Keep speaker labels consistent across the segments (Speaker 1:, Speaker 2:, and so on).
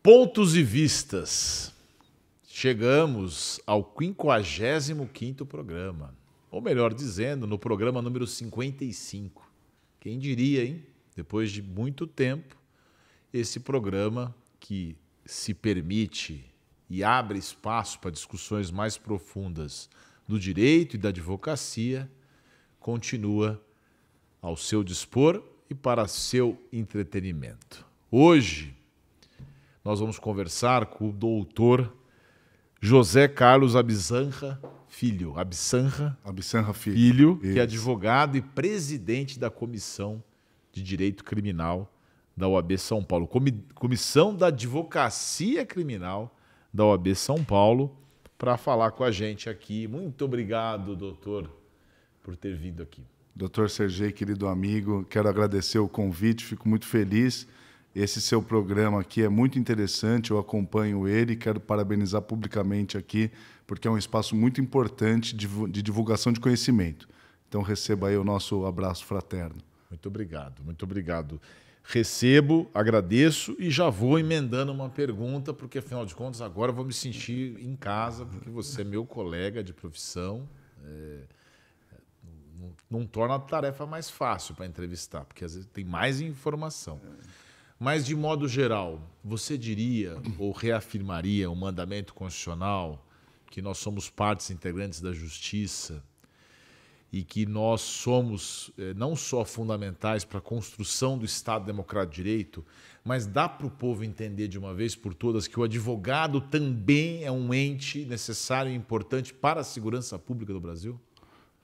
Speaker 1: Pontos e vistas. Chegamos ao 55º programa. Ou melhor dizendo, no programa número 55. Quem diria, hein? Depois de muito tempo, esse programa que se permite e abre espaço para discussões mais profundas do direito e da advocacia, continua ao seu dispor e para seu entretenimento. Hoje, nós vamos conversar com o doutor José Carlos Absanha Filho. Absanha Filho, que é advogado e presidente da Comissão de Direito Criminal da OAB São Paulo. Comissão da Advocacia Criminal da OAB São Paulo, para falar com a gente aqui. Muito obrigado, doutor, por ter vindo aqui.
Speaker 2: Doutor Sergei, querido amigo, quero agradecer o convite, fico muito feliz. Esse seu programa aqui é muito interessante, eu acompanho ele, quero parabenizar publicamente aqui, porque é um espaço muito importante de divulgação de conhecimento. Então receba aí o nosso abraço fraterno.
Speaker 1: Muito obrigado, muito obrigado. Recebo, agradeço e já vou emendando uma pergunta, porque afinal de contas agora eu vou me sentir em casa, porque você é meu colega de profissão. Não torna a tarefa mais fácil para entrevistar, porque às vezes tem mais informação. Mas, de modo geral, você diria ou reafirmaria o mandamento constitucional que nós somos partes integrantes da justiça e que nós somos não só fundamentais para a construção do Estado Democrático de Direito, mas dá para o povo entender de uma vez por todas que o advogado também é um ente necessário e importante para a segurança pública do Brasil?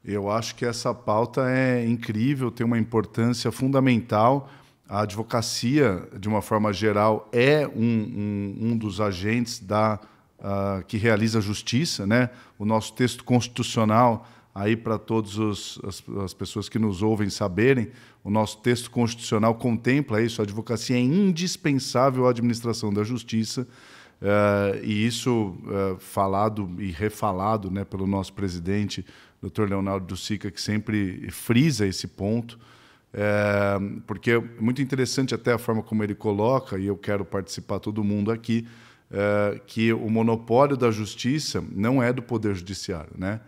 Speaker 2: Eu acho que essa pauta é incrível, tem uma importância fundamental. A advocacia, de uma forma geral, é um dos agentes que realiza a justiça, né? O nosso texto constitucional, aí para todas as pessoas que nos ouvem saberem, o nosso texto constitucional contempla isso, a advocacia é indispensável à administração da justiça, e isso falado e refalado, né, pelo nosso presidente, Dr. Leonardo do Sica, que sempre frisa esse ponto, porque é muito interessante até a forma como ele coloca, e eu quero participar todo mundo aqui, que o monopólio da justiça não é do Poder Judiciário, né?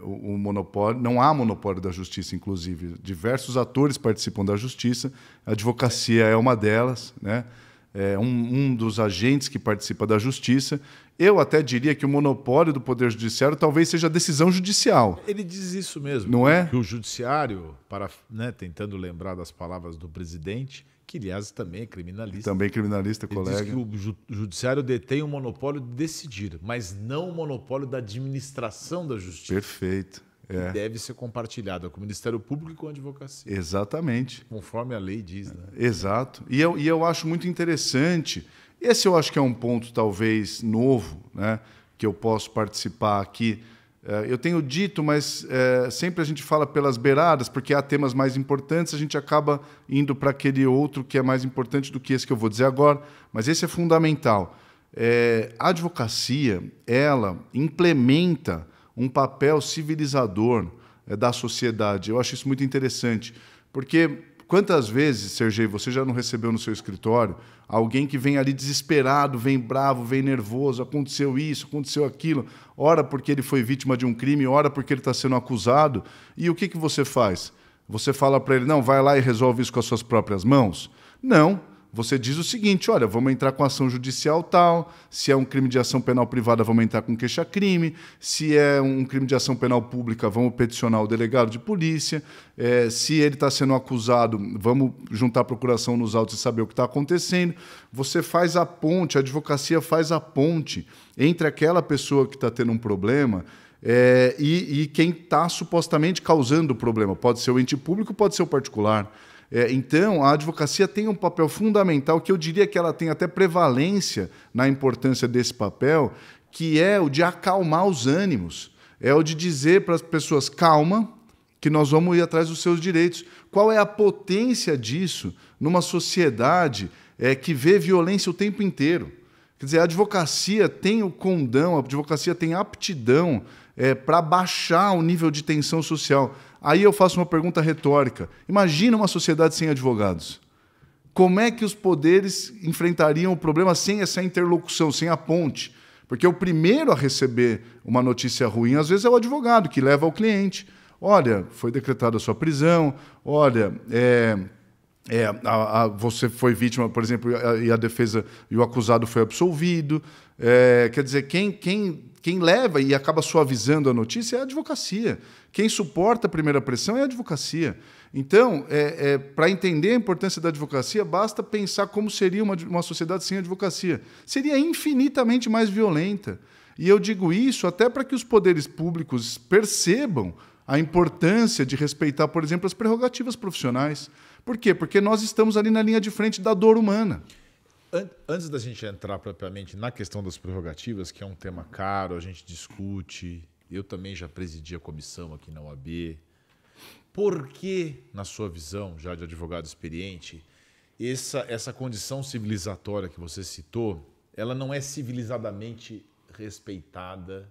Speaker 2: O monopólio, não há monopólio da justiça, inclusive. Diversos atores participam da justiça, a advocacia é uma delas, né? É um dos agentes que participa da justiça. Eu até diria que o monopólio do Poder Judiciário talvez seja a decisão judicial.
Speaker 1: Ele diz isso mesmo.
Speaker 2: Não é?
Speaker 1: Que o judiciário, tentando lembrar das palavras do presidente, que aliás também é criminalista.
Speaker 2: Também criminalista,
Speaker 1: ele
Speaker 2: colega.
Speaker 1: Diz que o judiciário detém o monopólio de decidir, mas não o monopólio da administração da justiça.
Speaker 2: Perfeito.
Speaker 1: Que deve ser compartilhada com o Ministério Público e com a advocacia.
Speaker 2: Exatamente.
Speaker 1: Conforme a lei diz, né?
Speaker 2: Exato. E eu acho muito interessante. Esse eu acho que é um ponto talvez novo, né, que eu posso participar aqui. Eu tenho dito, mas sempre a gente fala pelas beiradas, porque há temas mais importantes, a gente acaba indo para aquele outro que é mais importante do que esse que eu vou dizer agora, mas esse é fundamental. A advocacia, ela implementa um papel civilizador da sociedade. Eu acho isso muito interessante, porque quantas vezes, Sergei, você já não recebeu no seu escritório alguém que vem ali desesperado, vem bravo, vem nervoso, aconteceu isso, aconteceu aquilo, ora porque ele foi vítima de um crime, ora porque ele está sendo acusado, e o que você faz? Você fala para ele, não, vai lá e resolve isso com as suas próprias mãos? Não. Você diz o seguinte, olha, vamos entrar com ação judicial tal, se é um crime de ação penal privada, vamos entrar com queixa-crime, se é um crime de ação penal pública, vamos peticionar o delegado de polícia, se ele está sendo acusado, vamos juntar a procuração nos autos e saber o que está acontecendo. Você faz a ponte, a advocacia faz a ponte entre aquela pessoa que está tendo um problema e quem está supostamente causando o problema. Pode ser o ente público, pode ser o particular. Então, a advocacia tem um papel fundamental, que eu diria que ela tem até prevalência na importância desse papel, que é o de acalmar os ânimos, é o de dizer para as pessoas, calma, que nós vamos ir atrás dos seus direitos. Qual é a potência disso numa sociedade que vê violência o tempo inteiro? Quer dizer, a advocacia tem o condão, a advocacia tem aptidão para baixar o nível de tensão social. Aí eu faço uma pergunta retórica. Imagina uma sociedade sem advogados. como é que os poderes enfrentariam o problema sem essa interlocução, sem a ponte? Porque o primeiro a receber uma notícia ruim, às vezes, é o advogado, que leva ao cliente. Olha, foi decretada a sua prisão, olha, você foi vítima, por exemplo, e a defesa e o acusado foi absolvido. Quer dizer, quem leva e acaba suavizando a notícia é a advocacia. Quem suporta a primeira pressão é a advocacia. Então, para entender a importância da advocacia, basta pensar como seria uma sociedade sem advocacia. Seria infinitamente mais violenta. E eu digo isso até para que os poderes públicos percebam a importância de respeitar, por exemplo, as prerrogativas profissionais. Por quê? Porque nós estamos ali na linha de frente da dor humana.
Speaker 1: Antes da gente entrar propriamente na questão das prerrogativas, que é um tema caro, a gente discute, eu também já presidi a comissão aqui na OAB. Por que, na sua visão, já de advogado experiente, essa condição civilizatória que você citou, ela não é civilizadamente respeitada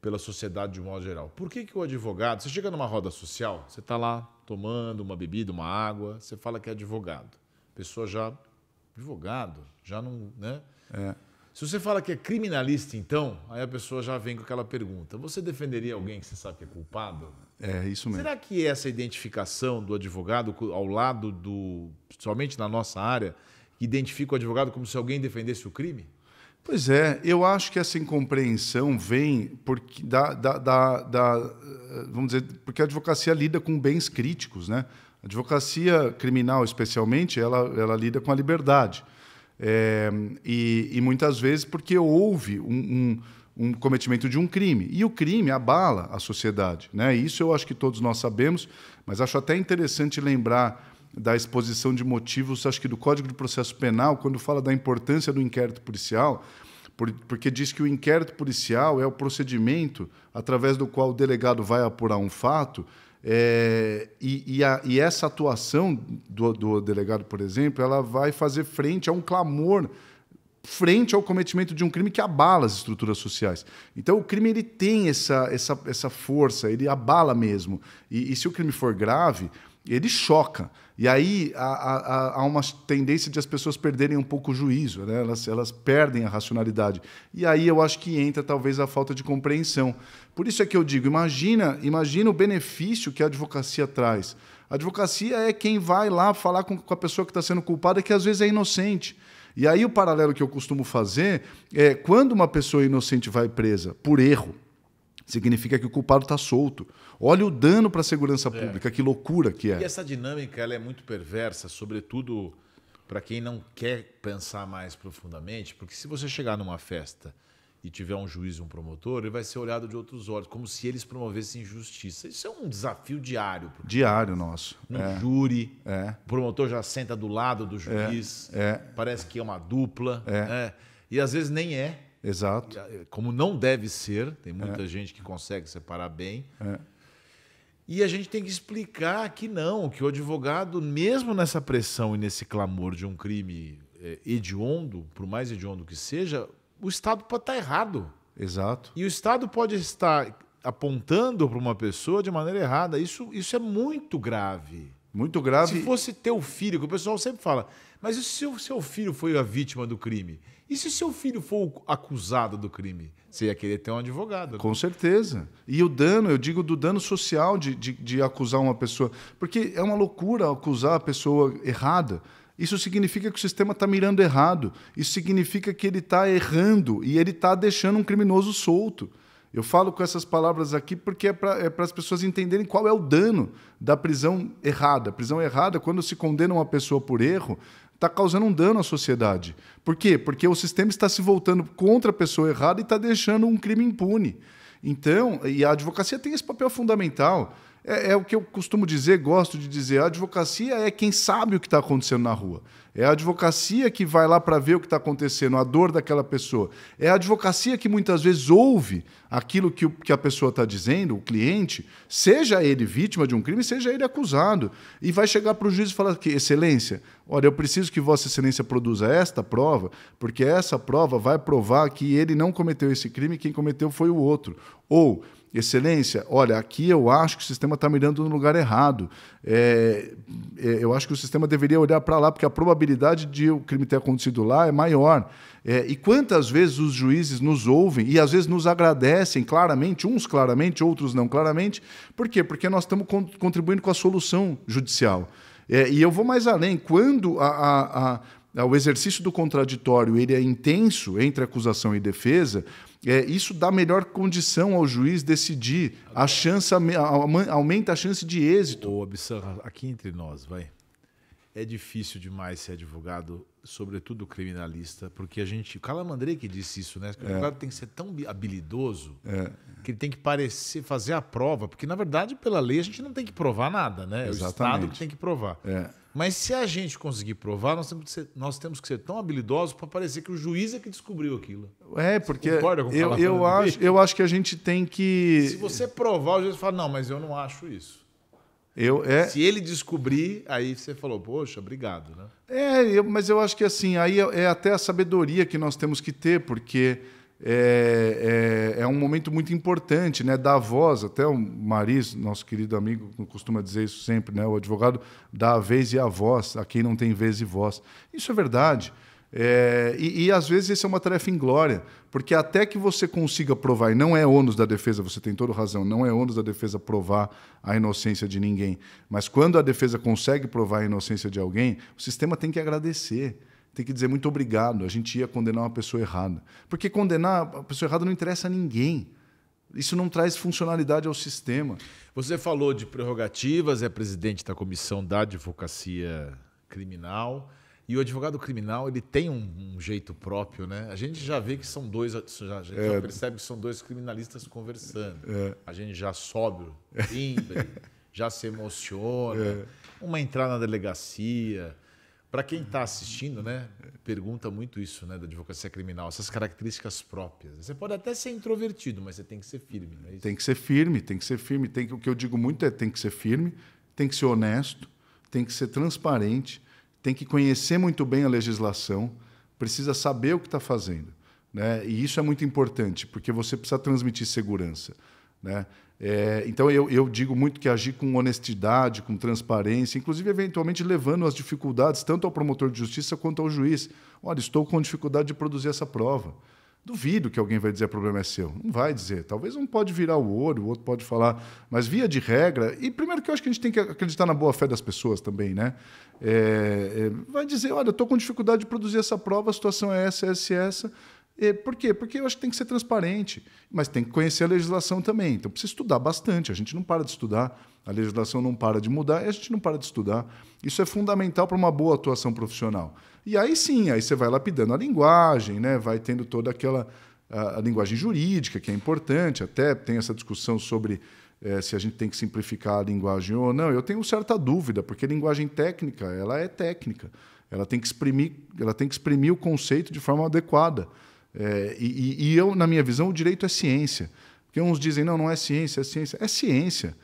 Speaker 1: pela sociedade de um modo geral? Por que o advogado... Você chega numa roda social, você está lá tomando uma bebida, uma água, você fala que é advogado. A pessoa já... Advogado? Já não... né? Se você fala que é criminalista, então, aí a pessoa já vem com aquela pergunta. Você defenderia alguém que você sabe que é culpado?
Speaker 2: É isso mesmo.
Speaker 1: Será que essa identificação do advogado ao lado somente na nossa área, identifica o advogado como se alguém defendesse o crime?
Speaker 2: Pois é, eu acho que essa incompreensão vem porque vamos dizer, porque a advocacia lida com bens críticos, né? A advocacia criminal, especialmente, ela lida com a liberdade. E muitas vezes porque houve um cometimento de um crime. E o crime abala a sociedade, né? Isso eu acho que todos nós sabemos, mas acho até interessante lembrar da exposição de motivos, acho que do Código de Processo Penal, quando fala da importância do inquérito policial, porque diz que o inquérito policial é o procedimento através do qual o delegado vai apurar um fato, e essa atuação do delegado, por exemplo, ela vai fazer frente a um clamor frente ao cometimento de um crime que abala as estruturas sociais. Então, o crime ele tem essa força, ele abala mesmo. E se o crime for grave, ele choca. E aí há uma tendência de as pessoas perderem um pouco o juízo, né? Elas perdem a racionalidade. E aí eu acho que entra talvez a falta de compreensão. Por isso é que eu digo, imagina o benefício que a advocacia traz. A advocacia é quem vai lá falar com a pessoa que está sendo culpada, que às vezes é inocente. E aí o paralelo que eu costumo fazer é quando uma pessoa inocente vai presa por erro, significa que o culpado está solto. Olha o dano para a segurança pública, que loucura que é.
Speaker 1: E essa dinâmica ela é muito perversa, sobretudo para quem não quer pensar mais profundamente, porque se você chegar numa festa e tiver um juiz e um promotor, ele vai ser olhado de outros olhos, como se eles promovessem justiça. Isso é um desafio diário.
Speaker 2: Diário nosso.
Speaker 1: No júri, o promotor já senta do lado do juiz, parece que é uma dupla, e às vezes nem é.
Speaker 2: Exato.
Speaker 1: Como não deve ser, tem muita gente que consegue separar bem. E a gente tem que explicar que não, que o advogado, mesmo nessa pressão e nesse clamor de um crime hediondo, por mais hediondo que seja, o Estado pode estar errado.
Speaker 2: Exato.
Speaker 1: E o Estado pode estar apontando para uma pessoa de maneira errada. Isso é muito grave.
Speaker 2: Muito grave.
Speaker 1: Se fosse teu filho, que o pessoal sempre fala, mas e se o seu filho foi a vítima do crime? E se seu filho for o acusado do crime? Você ia querer ter um advogado.
Speaker 2: Com certeza. E o dano, eu digo do dano social de acusar uma pessoa. Porque é uma loucura acusar a pessoa errada. Isso significa que o sistema está mirando errado. Isso significa que ele está errando e ele está deixando um criminoso solto. Eu falo com essas palavras aqui porque é para as pessoas entenderem qual é o dano da prisão errada. A prisão errada, quando se condena uma pessoa por erro, está causando um dano à sociedade. Por quê? Porque o sistema está se voltando contra a pessoa errada e está deixando um crime impune. Então, e a advocacia tem esse papel fundamental. É o que eu costumo dizer, gosto de dizer, a advocacia é quem sabe o que está acontecendo na rua. É a advocacia que vai lá para ver o que está acontecendo, a dor daquela pessoa. É a advocacia que muitas vezes ouve aquilo que a pessoa está dizendo, o cliente, seja ele vítima de um crime, seja ele acusado. E vai chegar para o juiz e falar que, excelência, olha, eu preciso que Vossa Excelência produza esta prova, porque essa prova vai provar que ele não cometeu esse crime, quem cometeu foi o outro. Ou Excelência, olha, aqui eu acho que o sistema está mirando no lugar errado. Eu acho que o sistema deveria olhar para lá, porque a probabilidade de o crime ter acontecido lá é maior. E quantas vezes os juízes nos ouvem e às vezes nos agradecem claramente, uns claramente, outros não claramente. Por quê? Porque nós estamos contribuindo com a solução judicial. E eu vou mais além. Quando o exercício do contraditório ele é intenso entre acusação e defesa, isso dá melhor condição ao juiz decidir, aumenta a chance de êxito.
Speaker 1: Ô, Absalão, aqui entre nós, vai. É difícil demais ser advogado, sobretudo criminalista, porque o Calamandrei que disse isso, né? Que o advogado tem que ser tão habilidoso que ele tem que fazer a prova, porque na verdade pela lei a gente não tem que provar nada, né?
Speaker 2: Exatamente.
Speaker 1: É o Estado que tem que provar. Mas se a gente conseguir provar, nós temos que ser tão habilidosos para parecer que o juiz é que descobriu aquilo.
Speaker 2: Porque
Speaker 1: você concorda com o
Speaker 2: eu acho que a gente tem que...
Speaker 1: Se você provar, o juiz fala, não, mas eu não acho isso. Se ele descobrir, aí você falou, poxa, obrigado, né?
Speaker 2: Mas eu acho que assim, aí é até a sabedoria que nós temos que ter, porque é um momento muito importante, né? Dar voz, até o Maris, nosso querido amigo, costuma dizer isso sempre, né? O advogado dá a vez e a voz a quem não tem vez e voz. Isso é verdade. E às vezes isso é uma tarefa inglória, porque até que você consiga provar, e não é ônus da defesa, você tem toda razão, não é ônus da defesa provar a inocência de ninguém, mas quando a defesa consegue provar a inocência de alguém, o sistema tem que agradecer, tem que dizer muito obrigado, a gente ia condenar uma pessoa errada. Porque condenar a pessoa errada não interessa a ninguém. Isso não traz funcionalidade ao sistema.
Speaker 1: Você falou de prerrogativas, é presidente da Comissão da Advocacia Criminal. E o advogado criminal ele tem um jeito próprio, né? A gente já vê que são dois, a gente já percebe que são dois criminalistas conversando. A gente já sobe o timbre, já se emociona. Uma entrada na delegacia. Para quem está assistindo, né, pergunta muito isso, né, da advocacia criminal, essas características próprias. Você pode até ser introvertido, mas você tem que ser firme. Não é isso?
Speaker 2: Tem que ser firme, tem que ser firme. O que eu digo muito tem que ser firme, tem que ser honesto, tem que ser transparente, tem que conhecer muito bem a legislação, precisa saber o que está fazendo, né? E isso é muito importante, porque você precisa transmitir segurança, né? Então, eu digo muito que agir com honestidade, com transparência, inclusive, eventualmente, levando as dificuldades tanto ao promotor de justiça quanto ao juiz. Olha, estou com dificuldade de produzir essa prova. Duvido que alguém vai dizer o problema é seu. Não vai dizer. Talvez um pode virar o olho, o outro pode falar. Mas, via de regra... E, primeiro, que eu acho que a gente tem que acreditar na boa-fé das pessoas também, né? Vai dizer, olha, eu estou com dificuldade de produzir essa prova, a situação é essa. Por quê? Porque eu acho que tem que ser transparente. Mas tem que conhecer a legislação também. Então, precisa estudar bastante. A gente não para de estudar. A legislação não para de mudar e a gente não para de estudar. Isso é fundamental para uma boa atuação profissional. E aí sim, aí você vai lapidando a linguagem, né? Vai tendo toda aquela a linguagem jurídica, que é importante, até tem essa discussão sobre se a gente tem que simplificar a linguagem ou não. Eu tenho certa dúvida, porque a linguagem técnica, ela é técnica. Ela tem que exprimir o conceito de forma adequada. Eu, na minha visão, o direito é ciência. Porque uns dizem, não é ciência, é ciência. É ciência.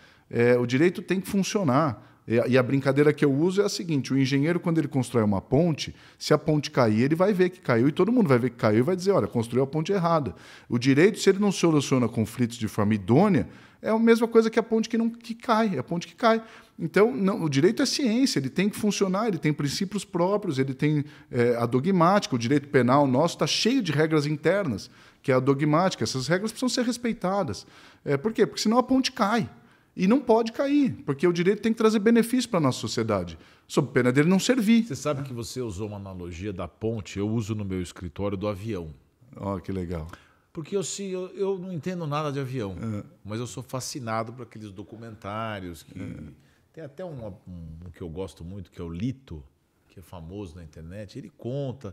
Speaker 2: O direito tem que funcionar. E a brincadeira que eu uso é a seguinte, o engenheiro, quando ele constrói uma ponte, se a ponte cair, ele vai ver que caiu, e todo mundo vai ver que caiu e vai dizer, olha, construiu a ponte errada. O direito, se ele não soluciona conflitos de forma idônea, é a mesma coisa que a ponte que cai, é a ponte que cai. Então, não, o direito é ciência, ele tem que funcionar, ele tem princípios próprios, ele tem a dogmática, o direito penal nosso está cheio de regras internas, que é a dogmática, essas regras precisam ser respeitadas. Por quê? Porque senão a ponte cai. E não pode cair, porque o direito tem que trazer benefício para a nossa sociedade, sob pena dele não servir.
Speaker 1: Você sabe que você usou uma analogia da ponte, eu uso no meu escritório do avião.
Speaker 2: Olha que legal.
Speaker 1: Porque eu não entendo nada de avião, mas eu sou fascinado por aqueles documentários. Tem até um que eu gosto muito, que é o Lito, que é famoso na internet. Ele conta.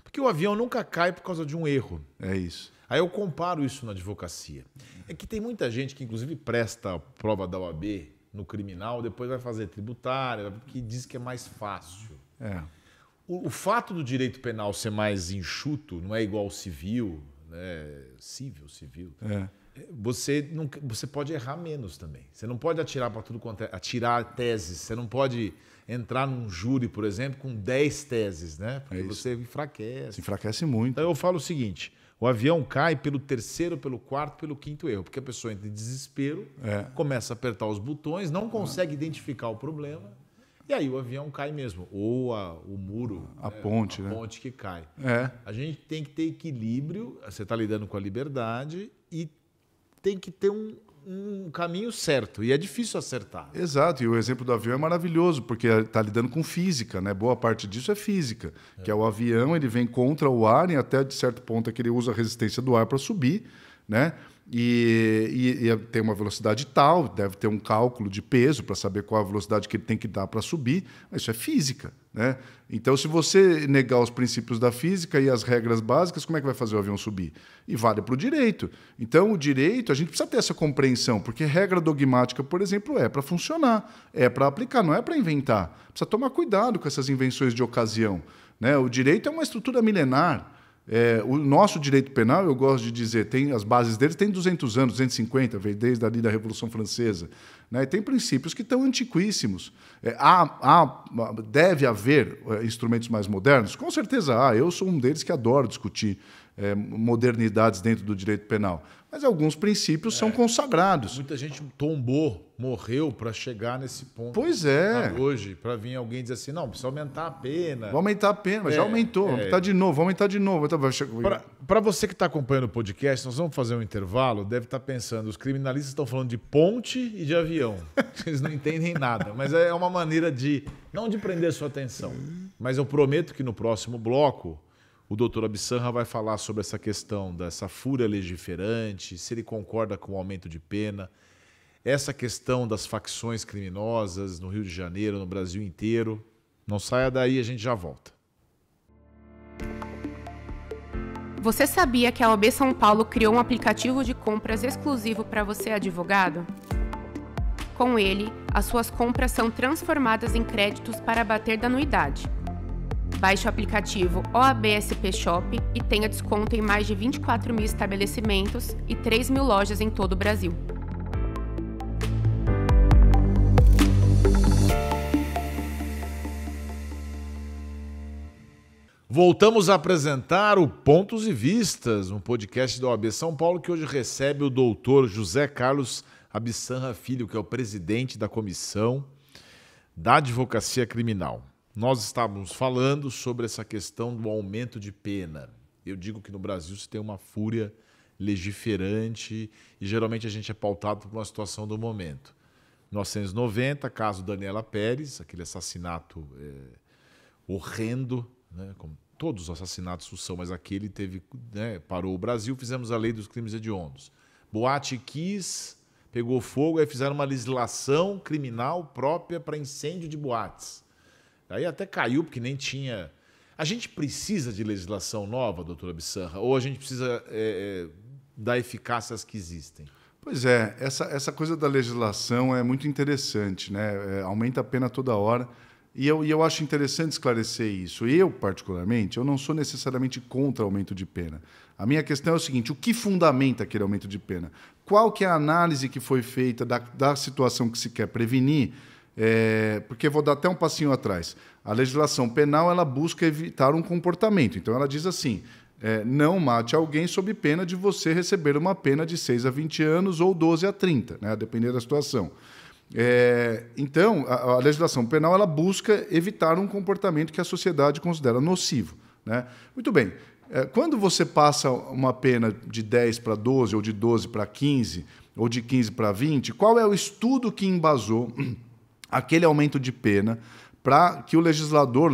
Speaker 1: Porque o avião nunca cai por causa de um erro.
Speaker 2: É isso.
Speaker 1: Aí eu comparo isso na advocacia. É que tem muita gente que, inclusive, presta a prova da OAB no criminal, depois vai fazer tributária, que diz que é mais fácil. O fato do direito penal ser mais enxuto, não é igual ao civil, né? Civil. Você pode errar menos também. Você não pode atirar para tudo quanto é, atirar teses. Você não pode entrar num júri, por exemplo, com 10 teses, né? Porque você enfraquece.
Speaker 2: Se enfraquece muito.
Speaker 1: Então eu falo o seguinte, O avião cai pelo terceiro, pelo quarto, pelo quinto erro, porque a pessoa entra em desespero, começa a apertar os botões, não consegue identificar o problema, e aí o avião cai mesmo. Ou o muro,
Speaker 2: a ponte,
Speaker 1: a ponte que cai.
Speaker 2: É.
Speaker 1: A gente tem que ter equilíbrio, você está lidando com a liberdade e tem que ter um caminho certo. E é difícil acertar.
Speaker 2: Exato, e o exemplo do avião é maravilhoso, porque está lidando com física, né? Boa parte disso é física, que é o avião, ele vem contra o ar e até de certo ponto é que ele usa a resistência do ar para subir, né? E tem uma velocidade tal, deve ter um cálculo de peso para saber qual a velocidade que ele tem que dar para subir, mas isso é física, né? Então, se você negar os princípios da física e as regras básicas, como é que vai fazer o avião subir? E vale para o direito. Então, o direito, a gente precisa ter essa compreensão, porque regra dogmática, por exemplo, é para funcionar, é para aplicar, não é para inventar. Precisa tomar cuidado com essas invenções de ocasião, né? O direito é uma estrutura milenar. O nosso direito penal, eu gosto de dizer, tem as bases dele tem 200 anos, 250, veio desde ali da Revolução Francesa. Né? E tem princípios que estão antiquíssimos. Deve haver instrumentos mais modernos? Com certeza há. Eu sou um deles que adoro discutir modernidades dentro do direito penal. Mas alguns princípios são consagrados.
Speaker 1: Muita gente tombou, morreu para chegar nesse ponto.
Speaker 2: Pois é.
Speaker 1: Hoje, para vir alguém dizer assim, não, precisa aumentar a pena.
Speaker 2: Vai aumentar a pena, mas já aumentou. Vamos aumentar de novo, vamos aumentar de novo.
Speaker 1: Para você que está acompanhando o podcast, nós vamos fazer um intervalo, deve estar pensando, os criminalistas estão falando de ponte e de avião. Eles não entendem nada, mas é uma maneira não de prender sua atenção. Mas eu prometo que no próximo bloco, o doutor Absanra vai falar sobre essa questão dessa fúria legiferante, se ele concorda com o aumento de pena, essa questão das facções criminosas no Rio de Janeiro, no Brasil inteiro. Não saia daí, a gente já volta.
Speaker 3: Você sabia que a OAB São Paulo criou um aplicativo de compras exclusivo para você, advogado? Com ele, as suas compras são transformadas em créditos para abater da anuidade. Baixe o aplicativo OAB-SP Shop e tenha desconto em mais de 24 mil estabelecimentos e 3 mil lojas em todo o Brasil.
Speaker 1: Voltamos a apresentar o Pontos e Vistas, um podcast da OAB São Paulo que hoje recebe o doutor José Carlos Absanra Filho, que é o presidente da Comissão da Advocacia Criminal. Nós estávamos falando sobre essa questão do aumento de pena. Eu digo que no Brasil se tem uma fúria legiferante e geralmente a gente é pautado por uma situação do momento. 1990, caso Daniela Pérez, aquele assassinato horrendo, né, como todos os assassinatos são, mas aquele parou o Brasil, fizemos a lei dos crimes hediondos. Boate Kiss pegou fogo, aí fizeram uma legislação criminal própria para incêndio de boates. Aí até caiu, porque nem tinha... A gente precisa de legislação nova, doutora Absanra, ou a gente precisa da eficácia às que existem?
Speaker 2: Pois é, essa coisa da legislação é muito interessante, né? Aumenta a pena toda hora. E eu acho interessante esclarecer isso. Eu, particularmente, eu não sou necessariamente contra aumento de pena. A minha questão é o seguinte, o que fundamenta aquele aumento de pena? Qual que é a análise que foi feita da situação que se quer prevenir? Porque vou dar até um passinho atrás. A legislação penal ela busca evitar um comportamento. Então, ela diz assim, não mate alguém sob pena de você receber uma pena de 6 a 20 anos ou 12 a 30, né, a depender da situação. Então, a legislação penal ela busca evitar um comportamento que a sociedade considera nocivo. Né? Muito bem. Quando você passa uma pena de 10 para 12, ou de 12 para 15, ou de 15 para 20, qual é o estudo que embasou aquele aumento de pena para que o legislador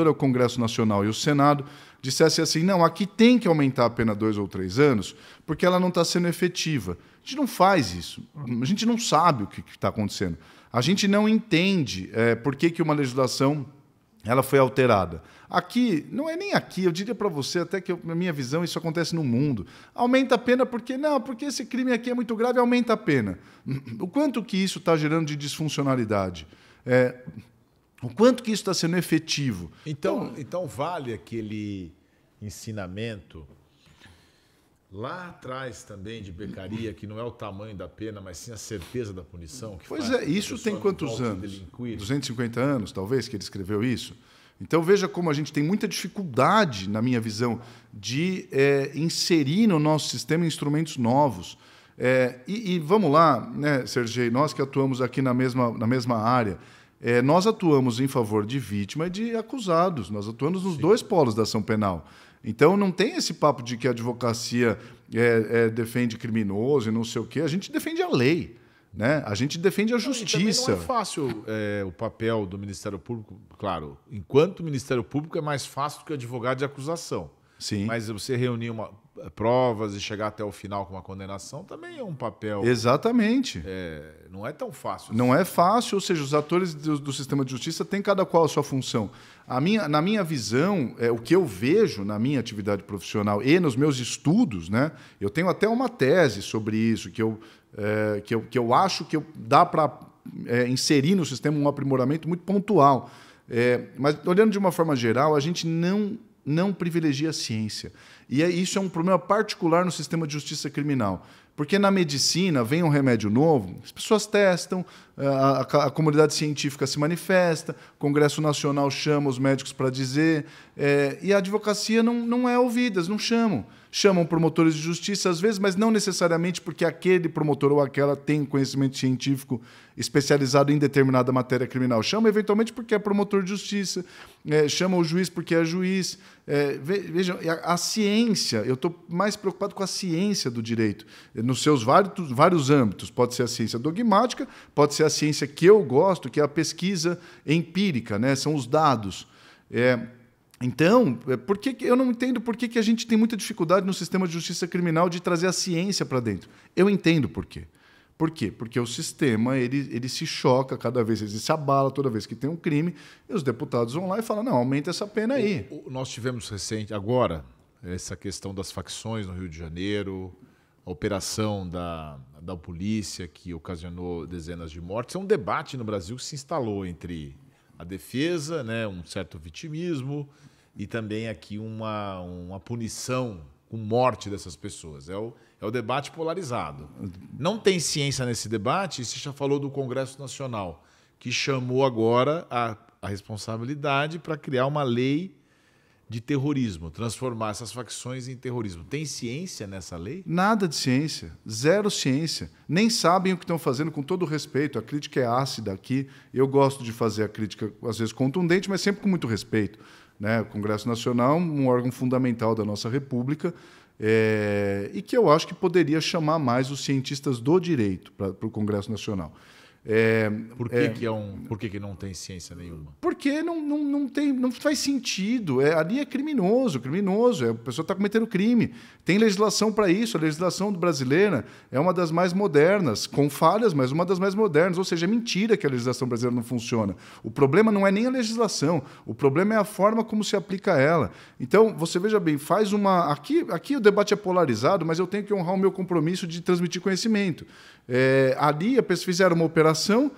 Speaker 2: é o Congresso Nacional e o Senado, dissesse assim, não, aqui tem que aumentar a pena 2 ou 3 anos, porque ela não está sendo efetiva. A gente não faz isso. A gente não sabe o que está acontecendo. A gente não entende por que uma legislação ela foi alterada. Aqui, não é nem aqui, eu diria para você, até que na minha visão isso acontece no mundo. Aumenta a pena porque esse crime aqui é muito grave, aumenta a pena. O quanto que isso está gerando de disfuncionalidade? O quanto que isso está sendo efetivo?
Speaker 1: Então vale aquele ensinamento lá atrás também de Beccaria, que não é o tamanho da pena, mas sim a certeza da punição.
Speaker 2: Pois isso tem quantos anos? 250 anos, talvez, que ele escreveu isso? Então, veja como a gente tem muita dificuldade, na minha visão, de inserir no nosso sistema instrumentos novos. E vamos lá, né, Sergei, nós que atuamos aqui na mesma área, nós atuamos em favor de vítima e de acusados, nós atuamos nos dois polos da ação penal. Então, não tem esse papo de que a advocacia defende criminoso e não sei o quê, a gente defende a lei. Né? A gente defende a justiça.
Speaker 1: Não é fácil o papel do Ministério Público. Claro, enquanto o Ministério Público é mais fácil do que o advogado de acusação.
Speaker 2: Sim.
Speaker 1: Mas você reunir provas e chegar até o final com uma condenação também é um papel...
Speaker 2: Exatamente.
Speaker 1: Não é tão fácil.
Speaker 2: Não é fácil, ou seja, os atores do sistema de justiça têm cada qual a sua função. Na minha visão, o que eu vejo na minha atividade profissional e nos meus estudos, né, eu tenho até uma tese sobre isso, que eu acho que dá para inserir no sistema um aprimoramento muito pontual. Mas, olhando de uma forma geral, a gente não privilegia a ciência. E isso é um problema particular no sistema de justiça criminal. Porque na medicina vem um remédio novo, as pessoas testam, a comunidade científica se manifesta, o Congresso Nacional chama os médicos para dizer, e a advocacia não é ouvida, não chamam. Chamam promotores de justiça às vezes, mas não necessariamente porque aquele promotor ou aquela tem conhecimento científico especializado em determinada matéria criminal. Chama eventualmente porque é promotor de justiça, chama o juiz porque é juiz. Vejam, a ciência, eu estou mais preocupado com a ciência do direito, nos seus vários âmbitos. Pode ser a ciência dogmática, pode ser a ciência que eu gosto, que é a pesquisa empírica, né? São os dados. Então, eu não entendo por que a gente tem muita dificuldade no sistema de justiça criminal de trazer a ciência para dentro. Eu entendo por quê. Por quê? Porque o sistema ele se choca cada vez, ele se abala toda vez que tem um crime, e os deputados vão lá e falam, não, aumenta essa pena aí.
Speaker 1: Nós tivemos recente, agora, essa questão das facções no Rio de Janeiro, a operação da polícia que ocasionou dezenas de mortes. É um debate no Brasil que se instalou entre a defesa, né, um certo vitimismo, e também aqui uma punição com morte dessas pessoas. É o debate polarizado. Não tem ciência nesse debate, você já falou do Congresso Nacional, que chamou agora a responsabilidade para criar uma lei de terrorismo, transformar essas facções em terrorismo. Tem ciência nessa lei?
Speaker 2: Nada de ciência, zero ciência. Nem sabem o que estão fazendo, com todo respeito. A crítica é ácida aqui. Eu gosto de fazer a crítica, às vezes, contundente, mas sempre com muito respeito. Né? O Congresso Nacional, um órgão fundamental da nossa República, e que eu acho que poderia chamar mais os cientistas do direito para o Congresso Nacional.
Speaker 1: Por que não tem ciência nenhuma?
Speaker 2: Porque não faz sentido. Ali é criminoso. A pessoa está cometendo crime. Tem legislação para isso. A legislação brasileira é uma das mais modernas, com falhas, mas uma das mais modernas. Ou seja, é mentira que a legislação brasileira não funciona. O problema não é nem a legislação. O problema é a forma como se aplica ela. Então, você veja bem, faz uma... Aqui o debate é polarizado, mas eu tenho que honrar o meu compromisso de transmitir conhecimento. Ali, fizeram uma operação,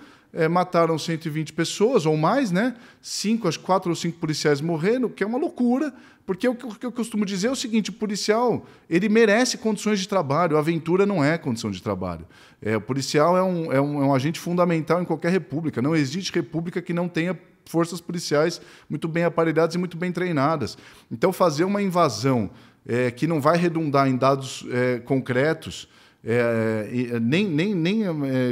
Speaker 2: mataram 120 pessoas ou mais, né? 4 ou 5 policiais morrendo, que é uma loucura, porque o que eu costumo dizer é o seguinte: o policial ele merece condições de trabalho, a aventura não é condição de trabalho. O policial é um agente fundamental em qualquer república, não existe república que não tenha forças policiais muito bem aparelhadas e muito bem treinadas. Então, fazer uma invasão que não vai redundar em dados concretos, nem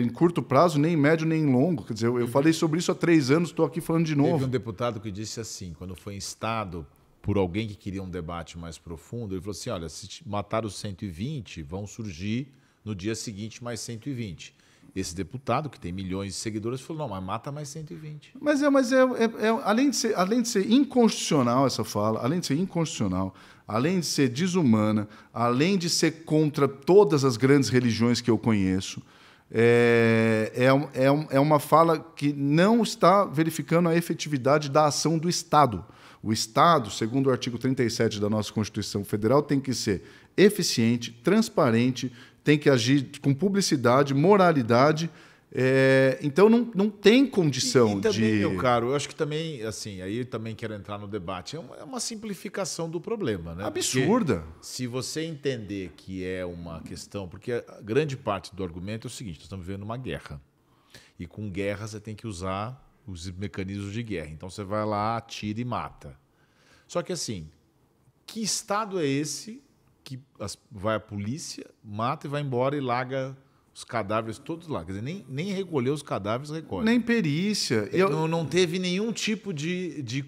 Speaker 2: em curto prazo, nem em médio, nem em longo. Quer dizer, eu falei sobre isso há 3 anos, estou aqui falando de novo.
Speaker 1: Teve um deputado que disse assim, quando foi instado por alguém que queria um debate mais profundo, ele falou assim, olha, se matar os 120, vão surgir no dia seguinte mais 120. Esse deputado, que tem milhões de seguidores, falou, não, mas mata mais 120.
Speaker 2: Mas além de ser inconstitucional essa fala, além de ser inconstitucional, além de ser desumana, além de ser contra todas as grandes religiões que eu conheço, é uma fala que não está verificando a efetividade da ação do Estado. O Estado, segundo o artigo 37 da nossa Constituição Federal, tem que ser eficiente, transparente, tem que agir com publicidade, moralidade. Então, não tem condição
Speaker 1: e também,
Speaker 2: de...
Speaker 1: meu caro, eu acho que também, assim, aí eu também quero entrar no debate, é uma simplificação do problema, né?
Speaker 2: Absurda.
Speaker 1: Porque se você entender que é uma questão... Porque a grande parte do argumento é o seguinte, nós estamos vivendo uma guerra. E com guerra você tem que usar os mecanismos de guerra. Então você vai lá, atira e mata. Só que assim, que estado é esse que vai a polícia, mata e vai embora e larga os cadáveres todos lá? Quer dizer, nem recolher os cadáveres recolhe.
Speaker 2: Nem perícia.
Speaker 1: Não teve nenhum tipo de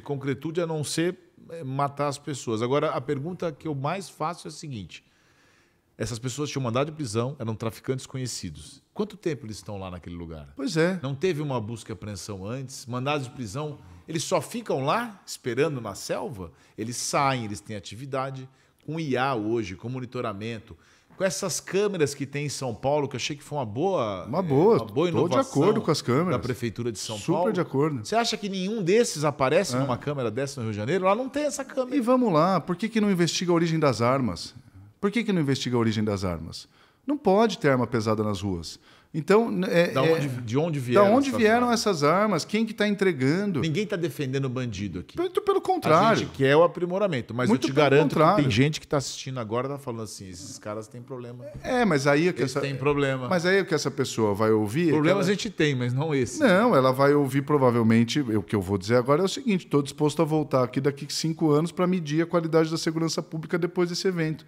Speaker 1: concretude a não ser matar as pessoas. Agora, a pergunta que eu mais faço é a seguinte. Essas pessoas tinham mandado de prisão, eram traficantes conhecidos. Quanto tempo eles estão lá naquele lugar?
Speaker 2: Pois é.
Speaker 1: Não teve uma busca e apreensão antes? Mandados de prisão, eles só ficam lá, esperando na selva? Eles saem, eles têm atividade. Com IA hoje, com monitoramento, com essas câmeras que tem em São Paulo, que eu achei que foi uma boa inovação.
Speaker 2: Estou de acordo com as câmeras.
Speaker 1: Da Prefeitura de São
Speaker 2: Paulo.
Speaker 1: Super
Speaker 2: de acordo.
Speaker 1: Você acha que nenhum desses aparece numa câmera dessa no Rio de Janeiro? Lá não tem essa câmera.
Speaker 2: E vamos lá, por que não investiga a origem das armas? Por que não investiga a origem das armas? Não pode ter arma pesada nas ruas. Então,
Speaker 1: de onde vieram?
Speaker 2: Da onde vieram essas armas? Quem que está entregando?
Speaker 1: Ninguém está defendendo o bandido aqui.
Speaker 2: Pelo contrário.
Speaker 1: A gente quer o aprimoramento, mas
Speaker 2: Muito
Speaker 1: eu te
Speaker 2: pelo
Speaker 1: garanto
Speaker 2: contrário.
Speaker 1: que tem gente que está assistindo agora e está falando assim, esses caras têm problema.
Speaker 2: Mas aí
Speaker 1: Eles têm problema.
Speaker 2: Mas aí o que essa pessoa vai ouvir...
Speaker 1: Problemas a gente tem, mas não esse.
Speaker 2: Não, ela vai ouvir provavelmente... O que eu vou dizer agora é o seguinte, estou disposto a voltar aqui daqui 5 anos para medir a qualidade da segurança pública depois desse evento.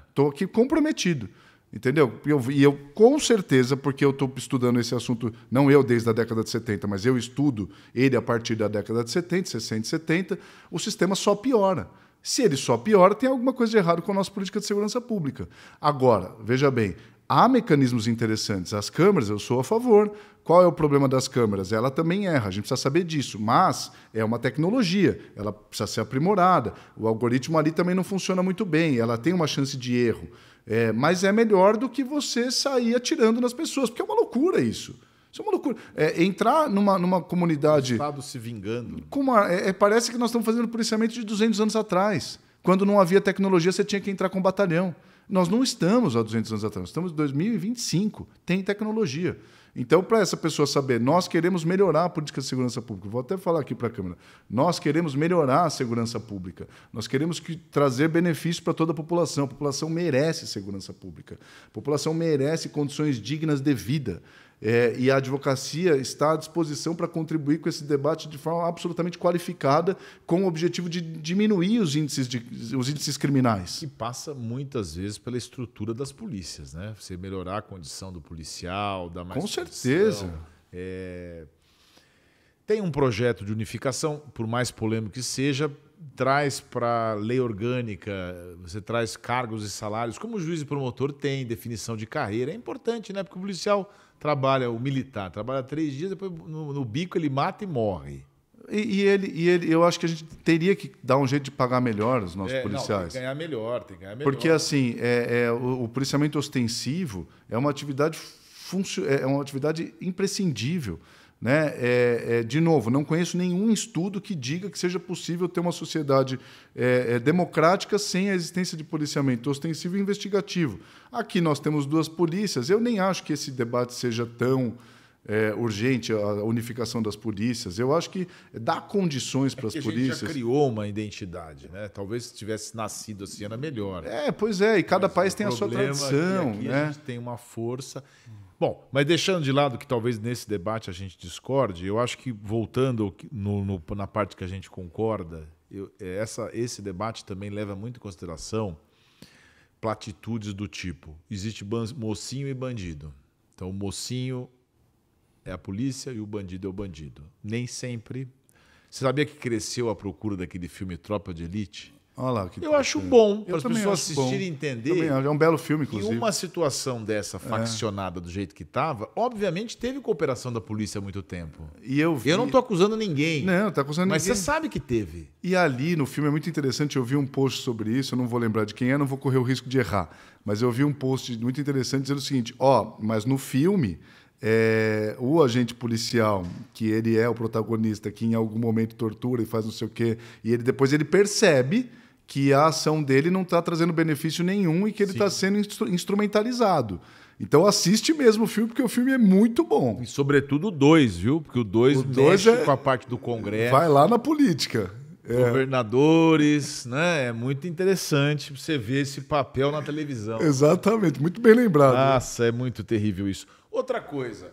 Speaker 2: Estou aqui comprometido. Entendeu? E eu, com certeza, porque eu estou estudando esse assunto, não eu desde a década de 70, mas eu estudo ele a partir da década de 70, 60 e 70, o sistema só piora. Se ele só piora, tem alguma coisa de errado com a nossa política de segurança pública. Agora, veja bem, há mecanismos interessantes. As câmeras, eu sou a favor. Qual é o problema das câmeras? Ela também erra, a gente precisa saber disso, mas é uma tecnologia, ela precisa ser aprimorada. O algoritmo ali também não funciona muito bem, ela tem uma chance de erro. Mas é melhor do que você sair atirando nas pessoas, porque é uma loucura isso. Isso é uma loucura. Entrar numa comunidade...
Speaker 1: O Estado se vingando.
Speaker 2: Parece que nós estamos fazendo policiamento de 200 anos atrás. Quando não havia tecnologia, você tinha que entrar com um batalhão. Nós não estamos há 200 anos atrás, nós estamos em 2025, tem tecnologia. Então, para essa pessoa saber, nós queremos melhorar a política de segurança pública. Vou até falar aqui para a câmera. Nós queremos melhorar a segurança pública. Nós queremos trazer benefícios para toda a população. A população merece segurança pública. A população merece condições dignas de vida. E a advocacia está à disposição para contribuir com esse debate de forma absolutamente qualificada, com o objetivo de diminuir os índices criminais.
Speaker 1: E passa muitas vezes pela estrutura das polícias, né? Você melhorar a condição do policial, dar mais...
Speaker 2: Com certeza.
Speaker 1: Tem um projeto de unificação, por mais polêmico que seja, traz para a lei orgânica, você traz cargos e salários, como o juiz e promotor tem, definição de carreira. É importante, né? Porque o policial trabalha, o militar, trabalha 3 dias, depois no bico ele mata e morre.
Speaker 2: E ele, eu acho que a gente teria que dar um jeito de pagar melhor os nossos policiais.
Speaker 1: Não, tem que ganhar melhor,
Speaker 2: Porque, assim, o policiamento ostensivo é uma atividade imprescindível. Né? De novo, não conheço nenhum estudo que diga que seja possível ter uma sociedade democrática sem a existência de policiamento ostensivo e investigativo. Aqui nós temos 2 polícias. Eu nem acho que esse debate seja tão urgente, a unificação das polícias. Eu acho que dá condições para as polícias.
Speaker 1: A gente já criou uma identidade, né? Talvez se tivesse nascido assim era melhor.
Speaker 2: Pois é, e cada país tem a sua tradição.
Speaker 1: Aqui
Speaker 2: né?
Speaker 1: A gente tem uma força. Bom, mas deixando de lado que talvez nesse debate a gente discorde, eu acho que, voltando na parte que a gente concorda, esse debate também leva muito em consideração platitudes do tipo, existe mocinho e bandido. Então, o mocinho é a polícia e o bandido é o bandido. Nem sempre. Você sabia que cresceu a procura daquele filme Tropa de Elite?
Speaker 2: Olha lá,
Speaker 1: eu acho bom para as pessoas assistirem e entender.
Speaker 2: É um belo filme, inclusive.
Speaker 1: E uma situação dessa faccionada do jeito que estava, obviamente teve cooperação da polícia há muito tempo. Eu não estou acusando ninguém.
Speaker 2: Não, está acusando ninguém.
Speaker 1: Mas você sabe que teve.
Speaker 2: E ali no filme é muito interessante, eu vi um post sobre isso, eu não vou lembrar de quem é, não vou correr o risco de errar. Mas eu vi um post muito interessante dizendo o seguinte, mas no filme... o agente policial, que ele é o protagonista, que em algum momento tortura e faz não sei o quê, e depois ele percebe que a ação dele não está trazendo benefício nenhum e que ele está sendo instrumentalizado. Então assiste mesmo o filme, porque o filme é muito bom.
Speaker 1: E sobretudo o 2, viu? Porque o 2 mexe com a parte do Congresso.
Speaker 2: Vai lá na política.
Speaker 1: Governadores, né? É muito interessante você ver esse papel na televisão.
Speaker 2: Exatamente, muito bem lembrado.
Speaker 1: Nossa, é muito terrível isso. Outra coisa,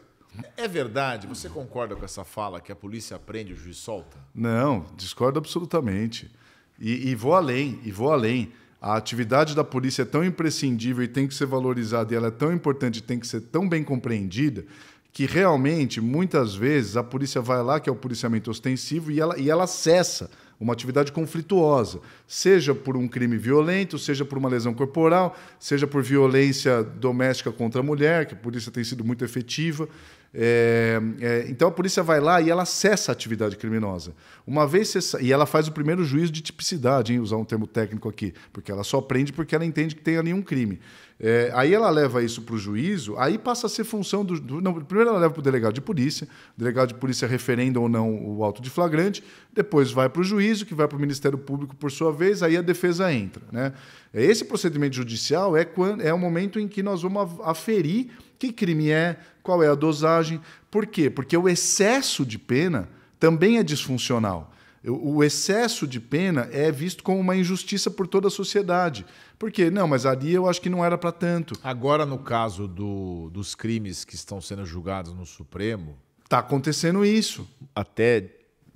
Speaker 1: É verdade? Você concorda com essa fala que a polícia prende e o juiz solta?
Speaker 2: Não, discordo absolutamente. E vou além, A atividade da polícia é tão imprescindível e tem que ser valorizada, e ela é tão importante e tem que ser tão bem compreendida, que realmente, muitas vezes, a polícia vai lá, que é o policiamento ostensivo, e ela cessa uma atividade conflituosa, seja por um crime violento, seja por uma lesão corporal, seja por violência doméstica contra a mulher, que a polícia tem sido muito efetiva. Então a polícia vai lá e ela cessa a atividade criminosa. Uma vez e ela faz o primeiro juízo de tipicidade, hein, usar um termo técnico aqui, porque ela só prende porque ela entende que tem ali um crime. Aí ela leva isso para o juízo, aí passa a ser função não, primeiro ela leva para o delegado de polícia, o delegado de polícia referenda ou não o auto de flagrante, depois vai para o juízo, que vai para o Ministério Público por sua vez, aí a defesa entra, né? Esse procedimento judicial é o momento em que nós vamos aferir que crime é, qual é a dosagem. Por quê? Porque o excesso de pena também é disfuncional. O excesso de pena é visto como uma injustiça por toda a sociedade. Por quê? Não, mas ali eu acho que não era para tanto.
Speaker 1: Agora, no caso dos crimes que estão sendo julgados no Supremo...
Speaker 2: Está acontecendo isso.
Speaker 1: Até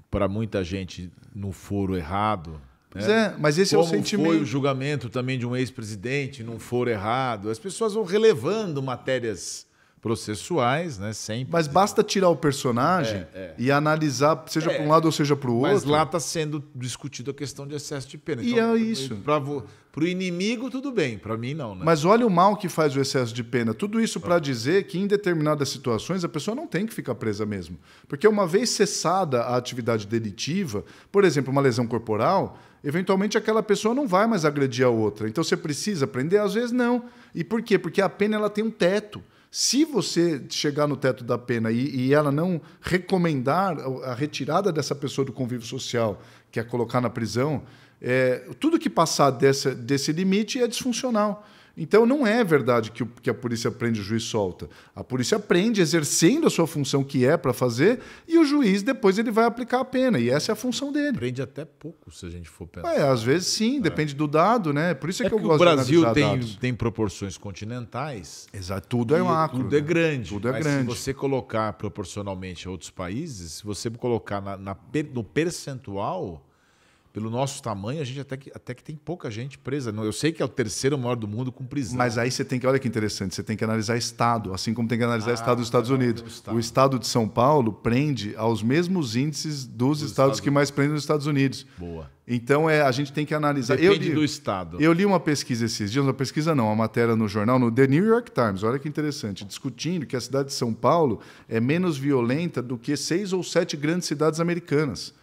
Speaker 1: para muita gente no foro errado...
Speaker 2: Pois mas esse
Speaker 1: como
Speaker 2: é o sentimento.
Speaker 1: Foi o julgamento também de um ex-presidente num foro errado. As pessoas vão relevando matérias processuais, né? Sempre.
Speaker 2: Mas basta tirar o personagem e analisar, seja para um lado ou seja para o outro.
Speaker 1: Mas lá está sendo discutido a questão de excesso de pena.
Speaker 2: E
Speaker 1: então,
Speaker 2: é isso.
Speaker 1: Para o inimigo, tudo bem. Para mim, não. Né?
Speaker 2: Mas olha o mal que faz o excesso de pena. Tudo isso para dizer que, em determinadas situações, a pessoa não tem que ficar presa mesmo. Porque uma vez cessada a atividade delitiva, por exemplo, uma lesão corporal, eventualmente aquela pessoa não vai mais agredir a outra. Então você precisa prender? Às vezes não. E por quê? Porque a pena ela tem um teto. Se você chegar no teto da pena e ela não recomendar a retirada dessa pessoa do convívio social, que é colocar na prisão, tudo que passar desse limite é disfuncional. Então, não é verdade que a polícia prende e o juiz solta. A polícia prende exercendo a sua função, que é para fazer, e o juiz depois ele vai aplicar a pena. E essa é a função dele.
Speaker 1: Prende até pouco, se a gente for pensar.
Speaker 2: Às vezes sim, depende do dado, né? Por isso que eu gosto
Speaker 1: de analisar dados. O
Speaker 2: Brasil
Speaker 1: tem proporções continentais.
Speaker 2: Exato, tudo é macro.
Speaker 1: Tudo é grande.
Speaker 2: Tudo é
Speaker 1: mas
Speaker 2: grande.
Speaker 1: Se você colocar proporcionalmente a outros países, se você colocar no percentual... Pelo nosso tamanho, a gente até que tem pouca gente presa. Eu sei que é o terceiro maior do mundo com prisão.
Speaker 2: Mas aí você tem que, olha que interessante, você tem que analisar estado, assim como tem que analisar estado dos Estados Unidos. O estado de São Paulo prende aos mesmos índices dos estados que mais prendem nos Estados Unidos.
Speaker 1: Boa.
Speaker 2: Então a gente tem que analisar.
Speaker 1: Depende do estado.
Speaker 2: Eu li uma pesquisa esses dias, uma matéria no jornal, no The New York Times, olha que interessante, discutindo que a cidade de São Paulo é menos violenta do que 6 ou 7 grandes cidades americanas.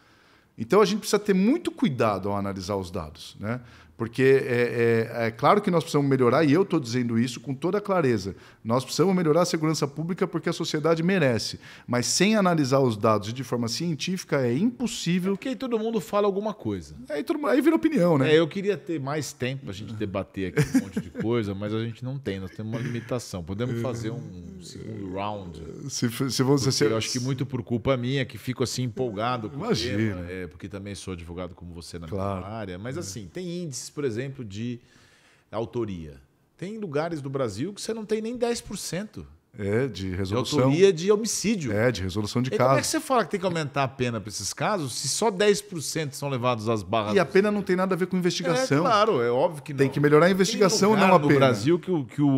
Speaker 2: Então, a gente precisa ter muito cuidado ao analisar os dados, né? Porque é claro que nós precisamos melhorar, e eu estou dizendo isso com toda clareza. Nós precisamos melhorar a segurança pública porque a sociedade merece. Mas sem analisar os dados de forma científica é impossível.
Speaker 1: Porque aí todo mundo fala alguma coisa.
Speaker 2: Aí vira opinião, né?
Speaker 1: Eu queria ter mais tempo para a gente debater aqui um monte de coisa, mas a gente não tem, nós temos uma limitação. Podemos fazer um segundo round. Eu acho que muito por culpa minha, que fico assim empolgado com o tema, porque também sou advogado como você na minha área. Mas assim, tem índices, por exemplo, de autoria. Tem lugares do Brasil que você não tem nem 10%.
Speaker 2: De resolução.
Speaker 1: De autoria de homicídio.
Speaker 2: De resolução de
Speaker 1: casos. Como é que você fala que tem que aumentar a pena para esses casos se só 10% são levados às barras?
Speaker 2: E a pena não tem nada a ver com investigação.
Speaker 1: Claro, é óbvio que não.
Speaker 2: Tem que melhorar a investigação, não a pena.
Speaker 1: No Brasil que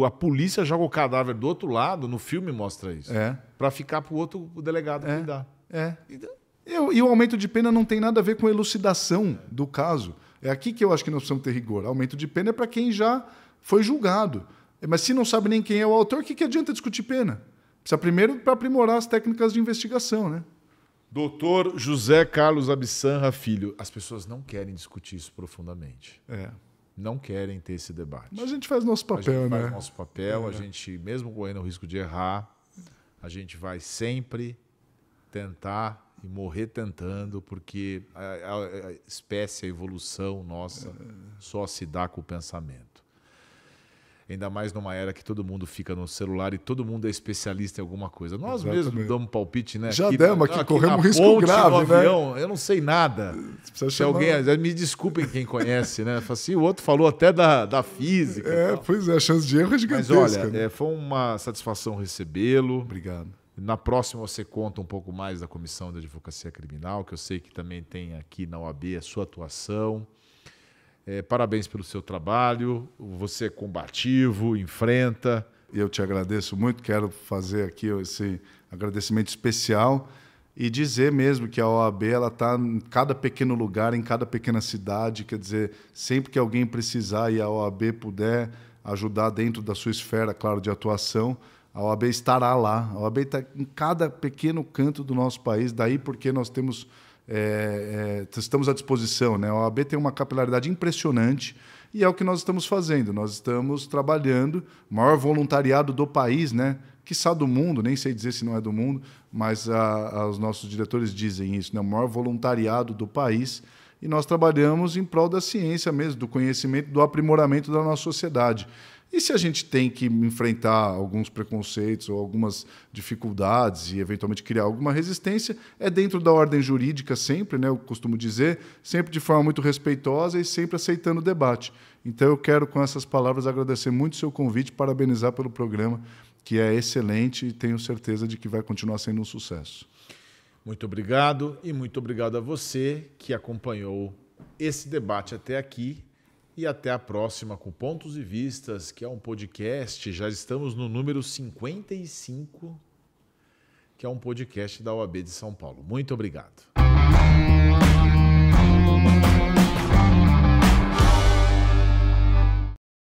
Speaker 1: a polícia joga o cadáver do outro lado, no filme mostra isso. Para ficar para o delegado cuidar.
Speaker 2: E o aumento de pena não tem nada a ver com a elucidação do caso. É aqui que eu acho que nós precisamos ter rigor. Aumento de pena é para quem já foi julgado. Mas se não sabe nem quem é o autor, o que adianta discutir pena? Precisa primeiro para aprimorar as técnicas de investigação, né?
Speaker 1: Doutor José Carlos Absanra Filho. As pessoas não querem discutir isso profundamente. Não querem ter esse debate.
Speaker 2: Mas a gente faz nosso papel, né?
Speaker 1: A gente faz nosso papel. A gente, mesmo correndo o risco de errar, a gente vai sempre tentar e morrer tentando, porque a espécie, a evolução nossa, só se dá com o pensamento. Ainda mais numa era que todo mundo fica no celular e todo mundo é especialista em alguma coisa. Nós mesmos damos palpite, né?
Speaker 2: Já demos aqui, corremos risco grave,
Speaker 1: no avião, eu não sei nada. Se alguém, me desculpem quem conhece, né? Assim, o outro falou até da física.
Speaker 2: Pois é, a chance de erro é gigantesca.
Speaker 1: Mas olha, foi uma satisfação recebê-lo.
Speaker 2: Obrigado.
Speaker 1: Na próxima você conta um pouco mais da Comissão de Advocacia Criminal, que eu sei que também tem aqui na OAB a sua atuação. Parabéns pelo seu trabalho, você é combativo, enfrenta.
Speaker 2: Eu te agradeço muito, quero fazer aqui esse agradecimento especial e dizer mesmo que a OAB está em cada pequeno lugar, em cada pequena cidade, quer dizer, sempre que alguém precisar e a OAB puder ajudar dentro da sua esfera, claro, de atuação, a OAB estará lá. A OAB está em cada pequeno canto do nosso país, daí porque nós temos... estamos à disposição, né? A OAB tem uma capilaridade impressionante e é o que nós estamos fazendo. Nós estamos trabalhando, o maior voluntariado do país, né? Quiçá do mundo, nem sei dizer se não é do mundo, mas os nossos diretores dizem isso, né? O maior voluntariado do país, e nós trabalhamos em prol da ciência mesmo, do conhecimento, do aprimoramento da nossa sociedade. E se a gente tem que enfrentar alguns preconceitos ou algumas dificuldades e, eventualmente, criar alguma resistência, é dentro da ordem jurídica sempre, né, eu costumo dizer, sempre de forma muito respeitosa e sempre aceitando o debate. Então, eu quero, com essas palavras, agradecer muito o seu convite, parabenizar pelo programa, que é excelente e tenho certeza de que vai continuar sendo um sucesso.
Speaker 1: Muito obrigado e muito obrigado a você que acompanhou esse debate até aqui. E até a próxima com Pontos e Vistas, que é um podcast. Já estamos no número 55, que é um podcast da OAB de São Paulo. Muito obrigado.